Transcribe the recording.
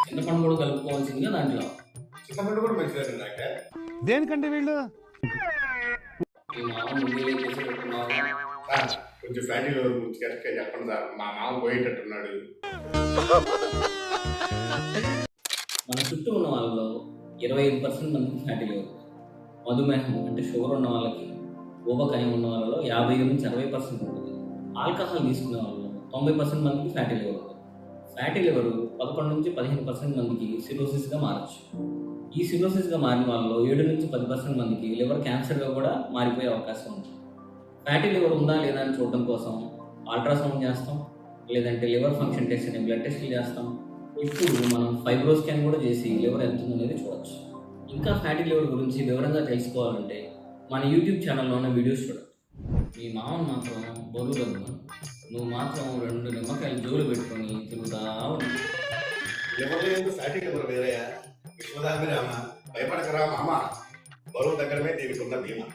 చింతపండు కూడా కలుపుకోవాల్సిందిగా దాంట్లో. చింతపండు కూడా మంచిదండి డాక్టర్. దేనికంటే వీళ్ళు మీ మామ ముందే చేసి పెట్టుకున్నావు. సార్ కొంచెం ఫ్యాటీ లివర్ గురించి కరెక్ట్గా చెప్పండి సార్, మా మామ పోయేటట్టున్నాడు. మన చుట్టూ ఉన్న వాళ్ళలో 25% మందికి ఫ్యాటీ లివర్, మధుమేహం అంటే షుగర్ ఉన్న వాళ్ళకి, ఊబకాయం ఉన్న వాళ్ళలో 50 నుంచి 60% ఉంటుంది. ఆల్కహాల్ తీసుకునే వాళ్ళలో 90% మందికి ఫ్యాటీ లివర్ ఉంటుంది. ఫ్యాటీ లివర్ 11 నుంచి 15% మందికి సిరోసిస్గా మారచ్చు. ఈ సిరోసిస్గా మారిన వాళ్ళలో 7 నుంచి 10% మందికి లివర్ క్యాన్సర్గా కూడా మారిపోయే అవకాశం ఉంది. ఫ్యాటీ లివర్ ఉందా లేదా అని చూడడం కోసం అల్ట్రాసౌండ్ చేస్తాం, లేదంటే లివర్ ఫంక్షన్ టెస్ట్ అనే బ్లడ్ టెస్ట్లు చేస్తాం. ఇప్పుడు మనం ఫైబ్రో స్కాన్ కూడా చేసి లివర్ ఎంత ఉందనేది చూడవచ్చు. ఇంకా ఫ్యాటీ లివర్ గురించి వివరంగా తెలుసుకోవాలంటే మన యూట్యూబ్ ఛానల్లో ఉన్న వీడియోస్ చూడండి. మీ మామను మాత్రం బరువు కదును, నువ్వు మాత్రం 2 నిమ్మకాయలు జోలు పెట్టుకొని తిరుగుతా ఉన్నావు. లివర్లో ఎందుకు ఫ్యాటీ లివర్ వేరయ్యా? విశ్వదాభిరామ భయపడకరా మామ, బరువు తగ్గడమే దీనికి ఉన్న బీమా.